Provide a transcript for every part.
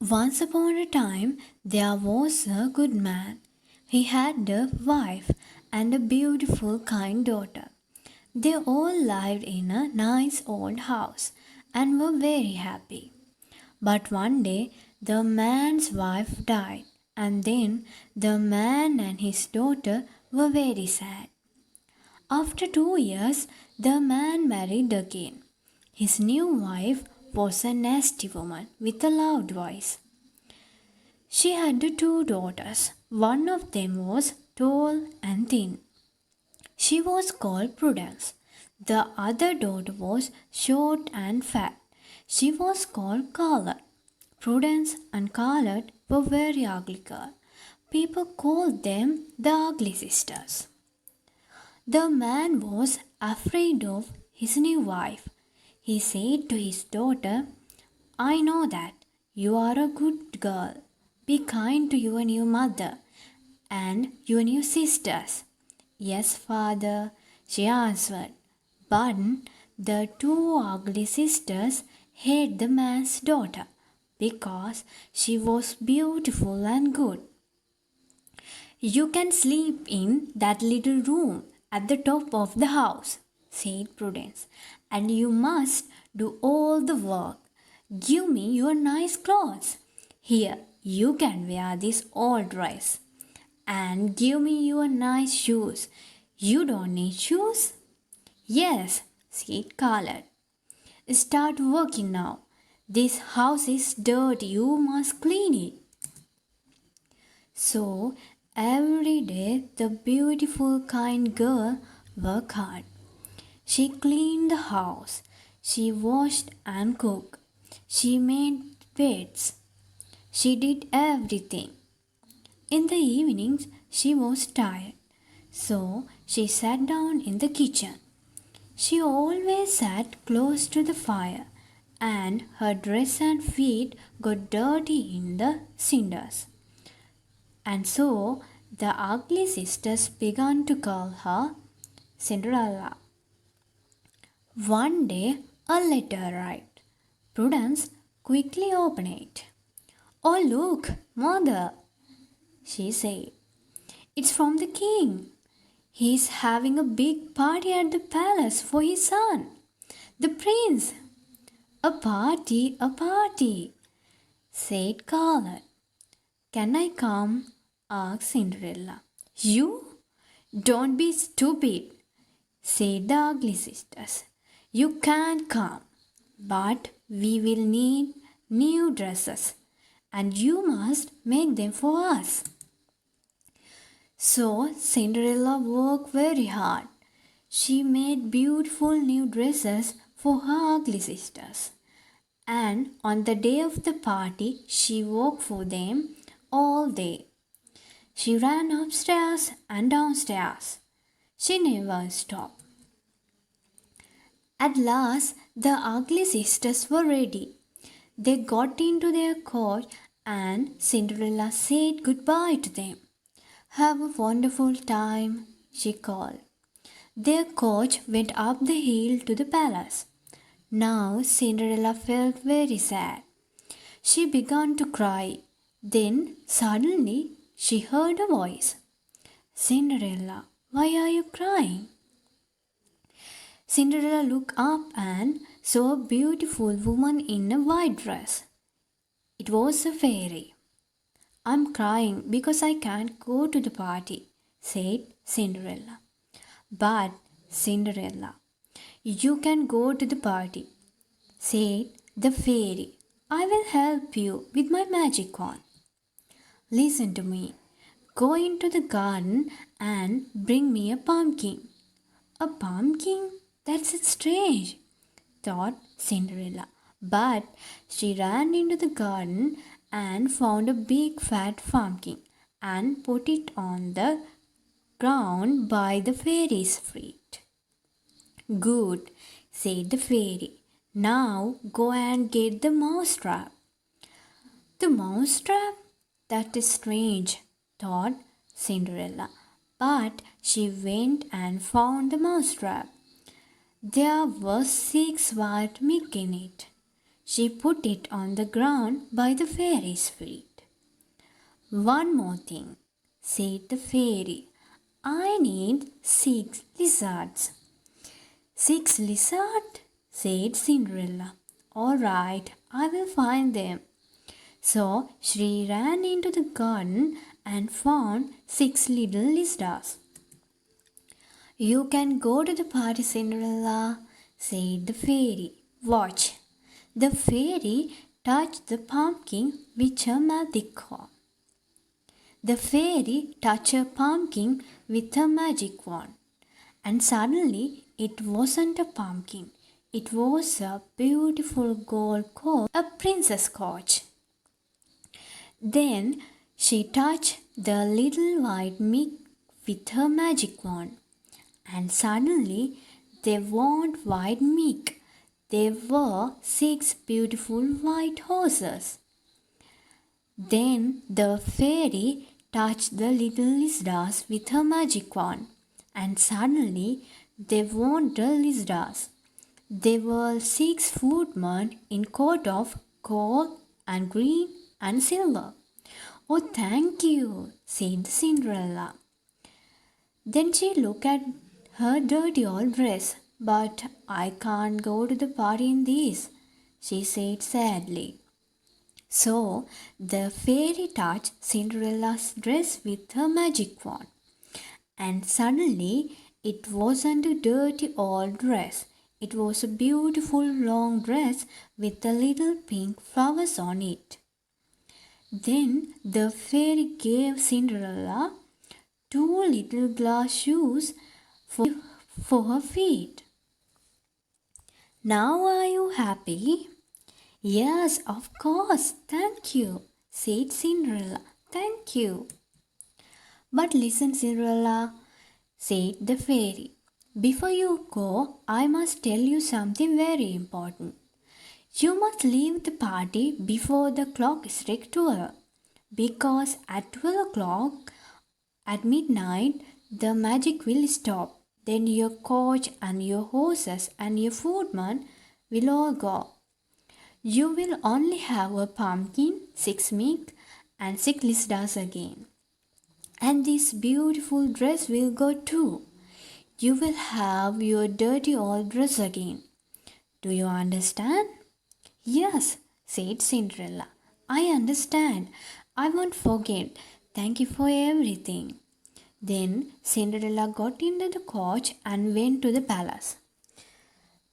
Once upon a time, there was a good man. He had a wife and a beautiful, kind daughter. They all lived in a nice old house and were very happy. But one day, the man's wife died, and then the man and his daughter were very sad. After 2 years, the man married again. His new wife was a nasty woman with a loud voice. She had two daughters. One of them was tall and thin. She was called Prudence. The other daughter was short and fat. She was called Scarlet. Prudence and Scarlet were very ugly girls. People called them the ugly sisters. The man was afraid of his new wife. He said to his daughter, I know that you are a good girl. Be kind to your new mother and your new sisters. Yes, father, she answered. But the two ugly sisters hated the man's daughter because she was beautiful and good. You can sleep in that little room at the top of the house, said Prudence, and you must do all the work. Give me your nice clothes. Here, you can wear this old dress. And give me your nice shoes. You don't need shoes? Yes, said Scarlet. Start working now. This house is dirty. You must clean it. So every day the beautiful, kind girl worked hard. She cleaned the house. She washed and cooked. She made beds. She did everything. In the evenings, she was tired, so she sat down in the kitchen. She always sat close to the fire, and her dress and feet got dirty in the cinders. And so the ugly sisters began to call her Cinderella. One day, a letter arrived. Prudence quickly opened it. Oh, look, mother, she said. It's from the king. He's having a big party at the palace for his son, the prince. A party, said Scarlet. Can I come? Asked Cinderella. You? Don't be stupid, said the ugly sisters. You can't come, but we will need new dresses, and you must make them for us. So Cinderella worked very hard. She made beautiful new dresses for her ugly sisters. And on the day of the party, she worked for them all day. She ran upstairs and downstairs. She never stopped. At last, the ugly sisters were ready. They got into their coach and Cinderella said goodbye to them. Have a wonderful time, she called. Their coach went up the hill to the palace. Now Cinderella felt very sad. She began to cry. Then suddenly she heard a voice. Cinderella, why are you crying? Cinderella looked up and saw a beautiful woman in a white dress. It was a fairy. I'm crying because I can't go to the party, said Cinderella. But, Cinderella, you can go to the party, said the fairy. I will help you with my magic wand. Listen to me. Go into the garden and bring me a pumpkin. A pumpkin? That's strange, thought Cinderella. But she ran into the garden and found a big fat pumpkin and put it on the ground by the fairy's feet. Good, said the fairy. Now go and get the mousetrap. The mousetrap? That is strange, thought Cinderella. But she went and found the mousetrap. There were 6 white mice in it. She put it on the ground by the fairy's feet. "One more thing," said the fairy. "I need 6 lizards." "6 lizards?" said Cinderella. "All right, I will find them." So she ran into the garden and found 6 little lizards. "You can go to the party, Cinderella," said the fairy. "Watch." The fairy touched the pumpkin with her magic wand. The fairy touched her pumpkin with her magic wand, and suddenly it wasn't a pumpkin. It was a beautiful gold coach, a princess coach. Then she touched the little white mick with her magic wand, and suddenly they weren't white mick. There were 6 beautiful white horses. Then the fairy touched the little lizards with her magic wand, and suddenly they weren't the lizards. They were 6 footmen in coat of gold and green and silver. "Oh, thank you," said Cinderella. Then she looked at her dirty old dress. "But I can't go to the party in these," she said sadly. So the fairy touched Cinderella's dress with her magic wand, and suddenly it wasn't a dirty old dress. It was a beautiful long dress with the little pink flowers on it. Then the fairy gave Cinderella 2 little glass shoes for her feet. "Now are you happy?" "Yes, of course, thank you," said Cinderella. "Thank you." "But listen, Cinderella," said the fairy. "Before you go, I must tell you something very important. You must leave the party before the clock strikes 12, because at 12 o'clock at midnight the magic will stop. Then your coach and your horses and your footman will all go. You will only have a pumpkin, 6 milk, and 6 lizards again. And this beautiful dress will go too. You will have your dirty old dress again. Do you understand?" "Yes," said Cinderella. "I understand. I won't forget. Thank you for everything." Then Cinderella got into the coach and went to the palace.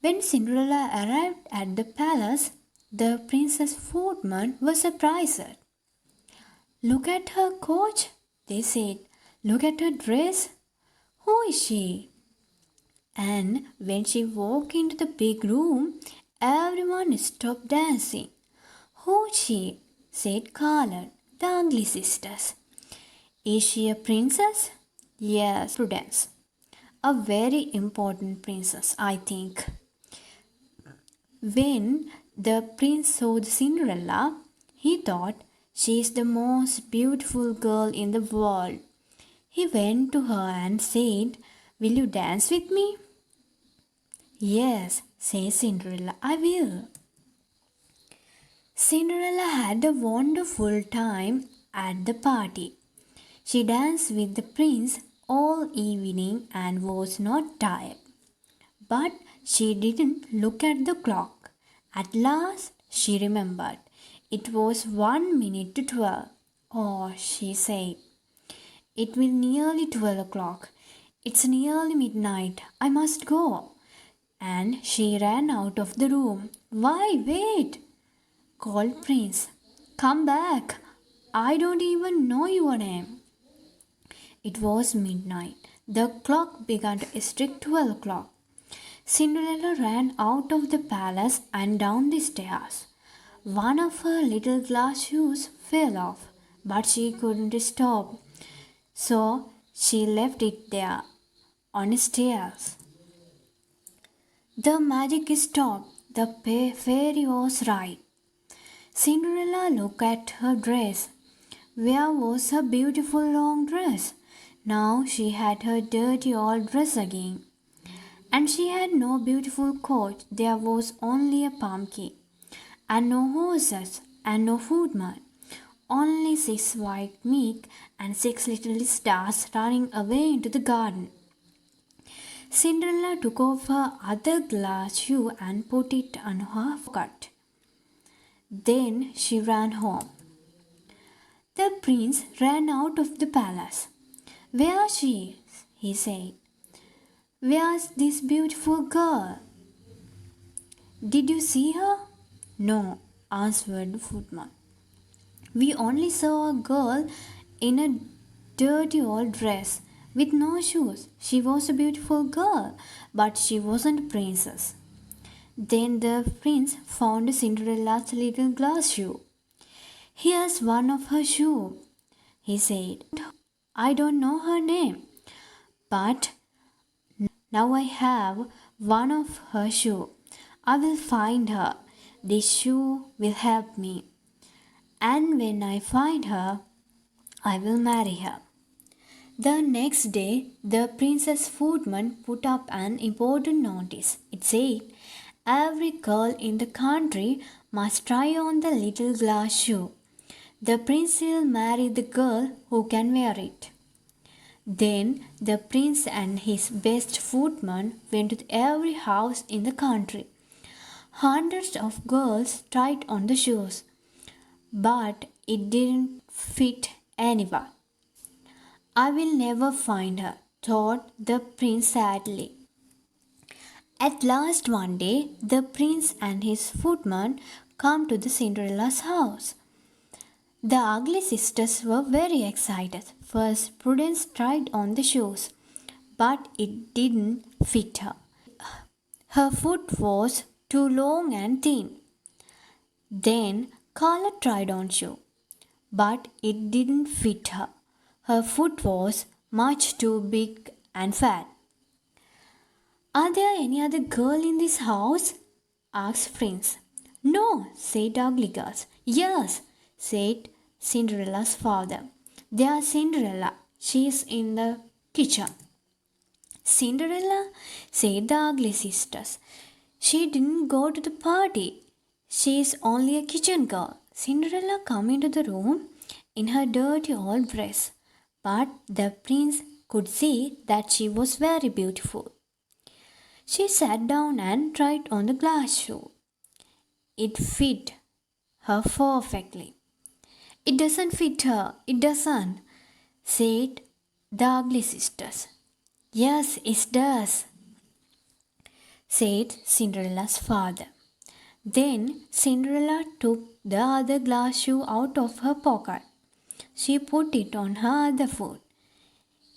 When Cinderella arrived at the palace, the princess footman was surprised. "Look at her coach," they said. "Look at her dress. Who is she?" And when she walked into the big room, everyone stopped dancing. "Who's she?" said Scarlet, the ugly sisters. "Is she a princess?" "Yes, Prudence. A very important princess, I think." When the prince saw Cinderella, he thought, "She is the most beautiful girl in the world." He went to her and said, "Will you dance with me?" "Yes," said Cinderella, "I will." Cinderella had a wonderful time at the party. She danced with the prince all evening and was not tired. But she didn't look at the clock. At last she remembered. It was 1 minute to 12. "Oh," she said, "it will nearly 12 o'clock. It's nearly midnight. I must go." And she ran out of the room. "Why, wait!" called Prince. "Come back. I don't even know your name." It was midnight. The clock began to strike 12 o'clock. Cinderella ran out of the palace and down the stairs. One of her little glass shoes fell off, but she couldn't stop, so she left it there on the stairs. The magic stopped. The fairy was right. Cinderella looked at her dress. Where was her beautiful long dress? Now she had her dirty old dress again. And she had no beautiful coat. There was only a pumpkin. and no horses, and no footman. Only 6 white meek and 6 little stars running away into the garden. Cinderella took off her other glass shoe and put it on her foot. Then she ran home. The prince ran out of the palace. "Where she is?" he said. "Where's this beautiful girl? Did you see her?" "No," answered the footman. "We only saw a girl in a dirty old dress with no shoes. She was a beautiful girl, but she wasn't a princess." Then the prince found Cinderella's little glass shoe. "Here's one of her shoes," he said. "I don't know her name, but now I have one of her shoes. I will find her. This shoe will help me. And when I find her, I will marry her." The next day, the prince's footman put up an important notice. It said, "Every girl in the country must try on the little glass shoe. The prince will marry the girl who can wear it." Then the prince and his best footman went to every house in the country. Hundreds of girls tried on the shoes, but it didn't fit anyone. "I will never find her," thought the prince sadly. At last one day, the prince and his footman come to the Cinderella's house. The ugly sisters were very excited. First, Prudence tried on the shoes, but it didn't fit her. Her foot was too long and thin. Then Carla tried on shoe, but it didn't fit her. Her foot was much too big and fat. "Are there any other girl in this house?" asked Prince. "No," said ugly girls. "Yes," said Cinderella's father. "There's Cinderella. She's in the kitchen." "Cinderella?" said the ugly sisters. "She didn't go to the party. She's only a kitchen girl." Cinderella came into the room in her dirty old dress, but the prince could see that she was very beautiful. She sat down and tried on the glass shoe. It fit her perfectly. "It doesn't fit her, it doesn't," said the ugly sisters. "Yes, it does," said Cinderella's father. Then Cinderella took the other glass shoe out of her pocket. She put it on her other foot.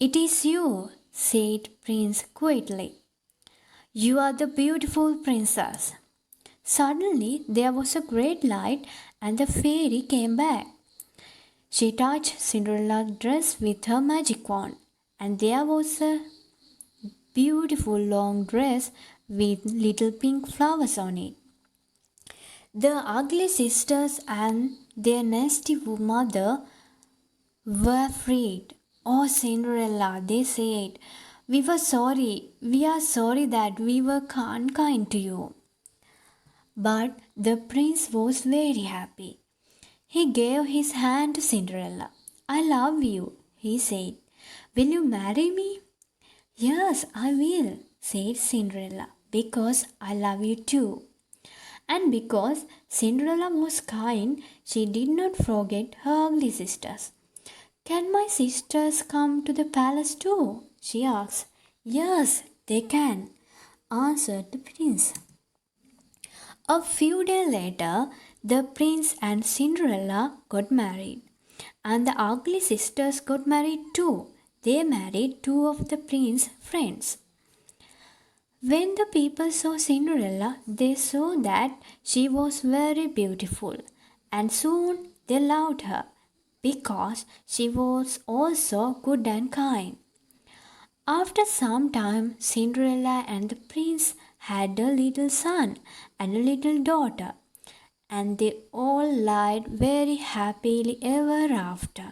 "It is you," said Prince quietly. "You are the beautiful princess." Suddenly there was a great light and the fairy came back. She touched Cinderella's dress with her magic wand, and there was a beautiful long dress with little pink flowers on it. The ugly sisters and their nasty mother were freed. "Oh, Cinderella," they said, "we were sorry. We are sorry that we were unkind to you." But the prince was very happy. He gave his hand to Cinderella. "I love you," he said. "Will you marry me?" "Yes, I will," said Cinderella, "because I love you too." And because Cinderella was kind, she did not forget her ugly sisters. "Can my sisters come to the palace too?" she asked. "Yes, they can," answered the prince. A few days later, the prince and Cinderella got married, and the ugly sisters got married too. They married two of the prince's friends. When the people saw Cinderella, they saw that she was very beautiful, and soon they loved her because she was also good and kind. After some time, Cinderella and the prince had a little son and a little daughter, and they all lived very happily ever after.